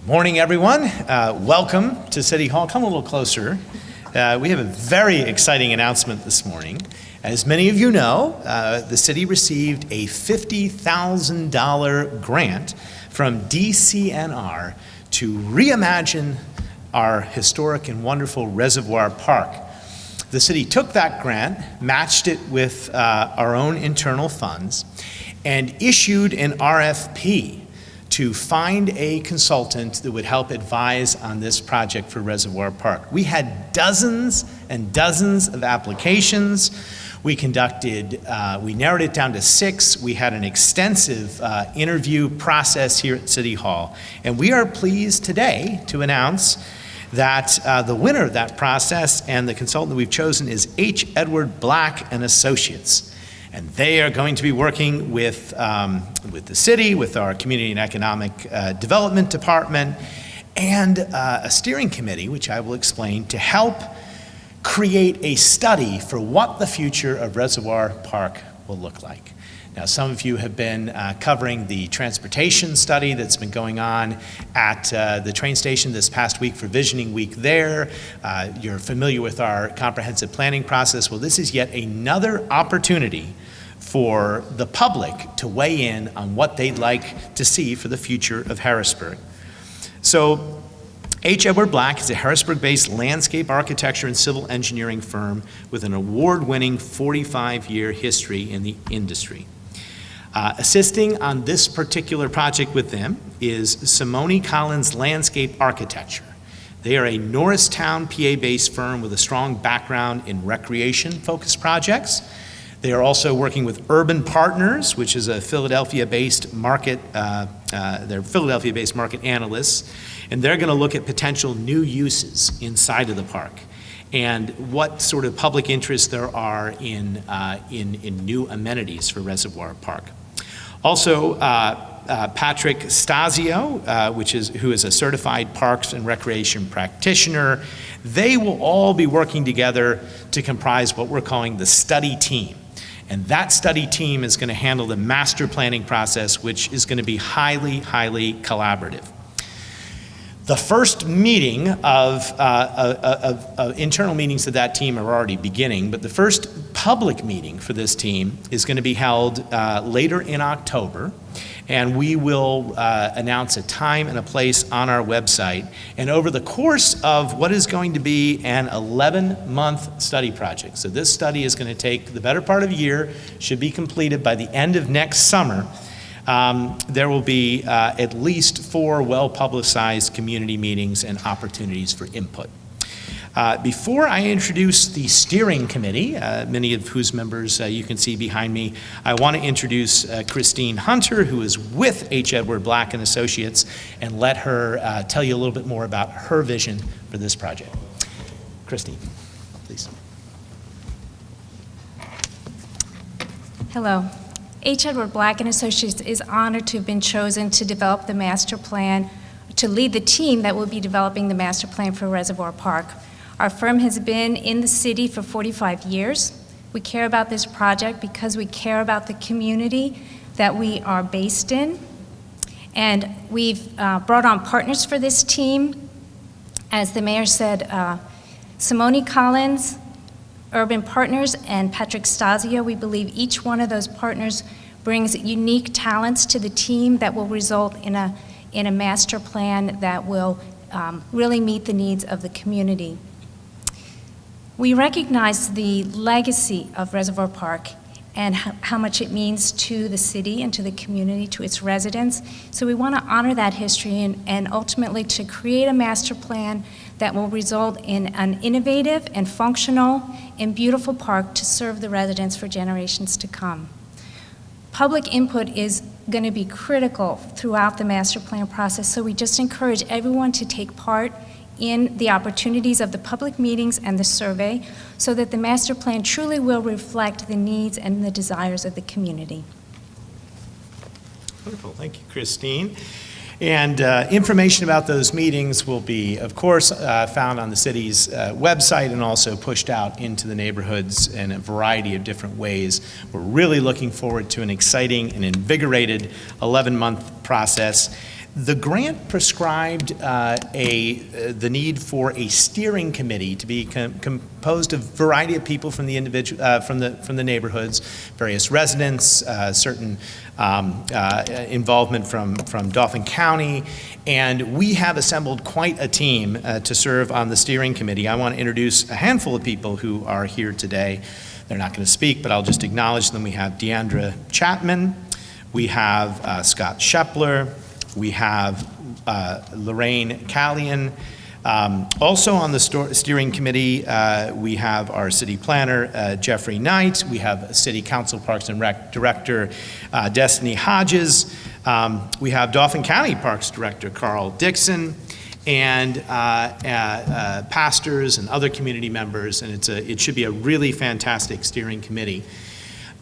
Morning, everyone. Welcome to City Hall. Come a little closer. We have a very exciting announcement this morning. As many of you know, the city received a $50,000 grant from DCNR to reimagine our historic and wonderful Reservoir Park. The city took that grant, matched it with our own internal funds, and issued an RFP to find a consultant that would help advise on this project for Reservoir Park. We had dozens and dozens of applications. We narrowed it down to 6. We had an extensive interview process here at City Hall. And we are pleased today to announce that the winner of that process and the consultant that we've chosen is H. Edward Black and Associates. And they are going to be working with the city, with our Community and Economic Development Department, and a steering committee, which I will explain, to help create a study for what the future of Reservoir Park will look like. Now, some of you have been covering the transportation study that's been going on at the train station this past week for Visioning Week there. You're familiar with our comprehensive planning process. Well, this is yet another opportunity for the public to weigh in on what they'd like to see for the future of Harrisburg. So, H. Edward Black is a Harrisburg-based landscape architecture and civil engineering firm with an award-winning 45-year history in the industry. Assisting on this particular project with them is Simone Collins Landscape Architecture. They are a Norristown, PA-based firm with a strong background in recreation-focused projects. They are also working with Urban Partners, which is a Philadelphia-based market, they're Philadelphia-based market analysts, and they're going to look at potential new uses inside of the park and what sort of public interest there are in new amenities for Reservoir Park. Also, Patrick Stasio, who is a certified parks and recreation practitioner. They will all be working together to comprise what we're calling the study team. And that study team is going to handle the master planning process, which is going to be highly, highly collaborative. The first meeting of internal meetings of that team are already beginning, but the first public meeting for this team is going to be held later in October, and we will announce a time and a place on our website. And over the course of what is going to be an 11-month study project, so this study is going to take the better part of a year, should be completed by the end of next summer. There will be at least 4 well-publicized community meetings and opportunities for input. Before I introduce the steering committee, many of whose members you can see behind me, I want to introduce Christine Hunter, who is with H. Edward Black and Associates, and let her tell you a little bit more about her vision for this project. Christine, please. Hello. H. Edward Black and Associates is honored to have been chosen to develop the master plan, to lead the team that will be developing the master plan for Reservoir Park. Our firm has been in the city for 45 years. We care about this project because we care about the community that we are based in. And we've brought on partners for this team. As the mayor said, Simone Collins, Urban Partners, and Patrick Stasio. We believe each one of those partners brings unique talents to the team that will result in a master plan that will really meet the needs of the community. We recognize the legacy of Reservoir Park and how much it means to the city and to the community, to its residents. So we want to honor that history and ultimately to create a master plan that will result in an innovative and functional and beautiful park to serve the residents for generations to come. Public input is going to be critical throughout the master plan process, so we just encourage everyone to take part in the opportunities of the public meetings and the survey so that the master plan truly will reflect the needs and the desires of the community. Wonderful. Thank you, Christine. And information about those meetings will be, of course, found on the city's website and also pushed out into the neighborhoods in a variety of different ways. We're really looking forward to an exciting and invigorated 11-month process. The grant prescribed the need for a steering committee to be composed of a variety of people from the from the neighborhoods, various residents, certain involvement from Dauphin County, and we have assembled quite a team to serve on the steering committee. I want to introduce a handful of people who are here today. They're not going to speak, but I'll just acknowledge them. We have Deandra Chapman, we have Scott Shepler, we have Lorraine Callion. Also on the steering committee, we have our city planner, Jeffrey Knight. We have City Council Parks and Rec Director, Destiny Hodges. We have Dauphin County Parks Director, Carl Dixon, and pastors and other community members, and it should be a really fantastic steering committee.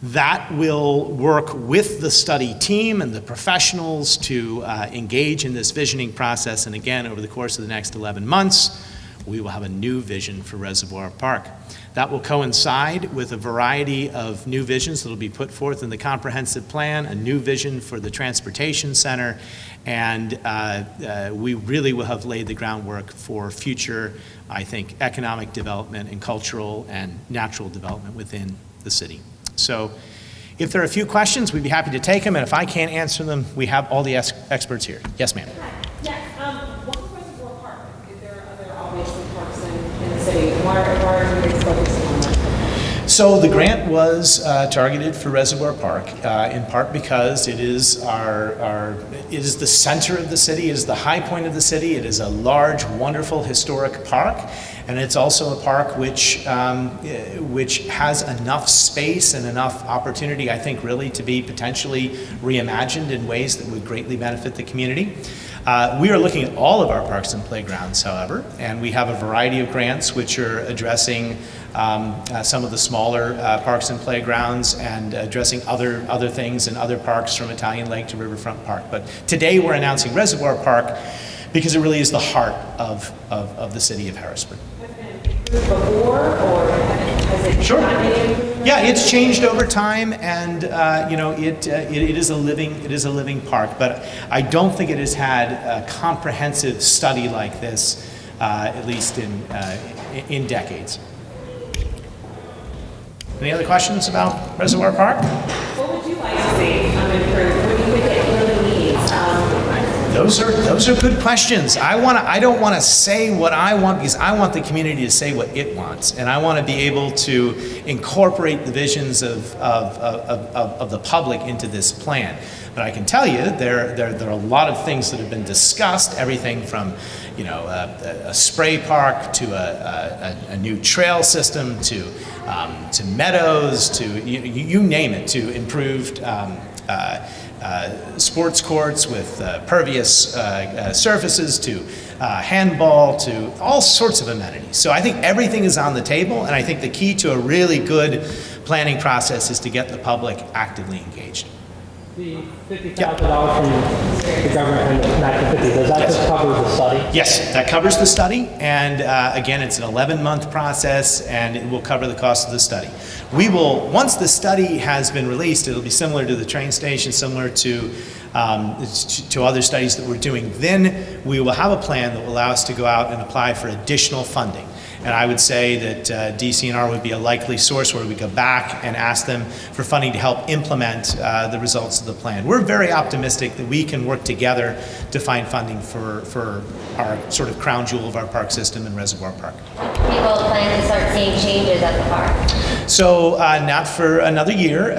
That will work with the study team and the professionals to engage in this visioning process. And again, over the course of the next 11 months, we will have a new vision for Reservoir Park. That will coincide with a variety of new visions that will be put forth in the comprehensive plan, a new vision for the transportation center, and we really will have laid the groundwork for future, I think, economic development and cultural and natural development within the city. So if there are a few questions, we'd be happy to take them, and if I can't answer them, we have all the experts here. Yes, ma'am. Yes, what's Reservoir Park? Is there other obviously parks in the city? Why are you guys focusing on that? So the grant was targeted for Reservoir Park, in part because it is it is the center of the city, it is the high point of the city, it is a large, wonderful, historic park, and it's also a park which has enough space and enough opportunity, I think, really to be potentially reimagined in ways that would greatly benefit the community. We are looking at all of our parks and playgrounds, however, and we have a variety of grants which are addressing some of the smaller parks and playgrounds and addressing other things in other parks from Italian Lake to Riverfront Park. But today we're announcing Reservoir Park because it really is the heart of the city of Harrisburg. Before, or has it Sure. not been improved? Yeah, it's changed over time, and it is a living park. But I don't think it has had a comprehensive study like this, at least in decades. Any other questions about Reservoir Park? What would you like to see improved? What do you think it really needs? Those are good questions. I don't want to say what I want because I want the community to say what it wants, and I want to be able to incorporate the visions of the public into this plan. But I can tell you there are a lot of things that have been discussed. Everything from a spray park to a new trail system to meadows to you name it, to improved sports courts with pervious surfaces to handball to all sorts of amenities. So I think everything is on the table, and I think the key to a really good planning process is to get the public actively engaged. The $50,000 from the government, and not the 50, does that just cover the study? Yes, that covers the study, and again, it's an 11-month process, and it will cover the cost of the study. We will, once the study has been released, it'll be similar to the train station, similar to other studies that we're doing. Then we will have a plan that will allow us to go out and apply for additional funding. And I would say that DCNR would be a likely source where we go back and ask them for funding to help implement the results of the plan. We're very optimistic that we can work together to find funding for our sort of crown jewel of our park system in Reservoir Park. People plan to start seeing changes at the park? So not for another year.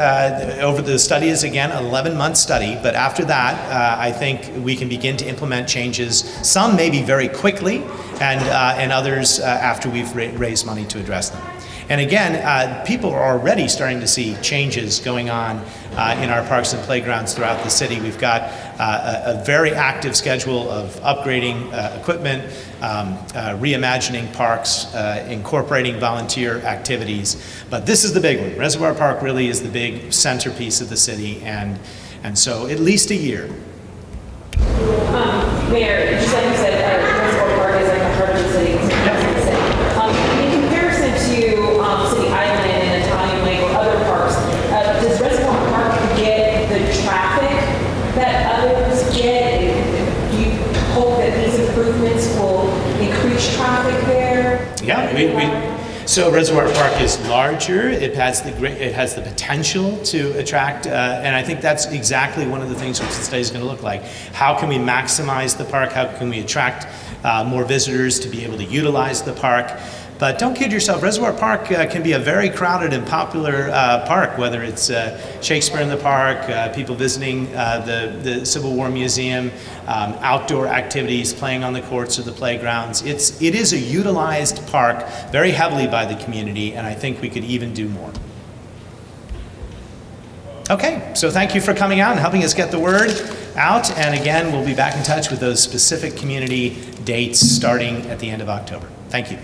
Over the study is, again, an 11-month study, but after that, I think we can begin to implement changes, some maybe very quickly, and others after we've raised money to address them. And again, people are already starting to see changes going on in our parks and playgrounds throughout the city. We've got a very active schedule of upgrading equipment, reimagining parks, incorporating volunteer activities. But this is the big one. Reservoir Park really is the big centerpiece of the city, and so at least a year. Mayor, just like you said, Reservoir Park is like the heart of the city. It's the city. In comparison to City Island and Italian Lake or other parks, does Reservoir Park get the traffic that others get? Do So Reservoir Park is larger. It has the potential to attract, and I think that's exactly one of the things which the study is going to look like. How can we maximize the park? How can we attract more visitors to be able to utilize the park? But don't kid yourself, Reservoir Park can be a very crowded and popular park, whether it's Shakespeare in the Park, people visiting the Civil War Museum, outdoor activities, playing on the courts or the playgrounds. It is a utilized park very heavily by the community, and I think we could even do more. Okay, so thank you for coming out and helping us get the word out. And again, we'll be back in touch with those specific community dates starting at the end of October. Thank you.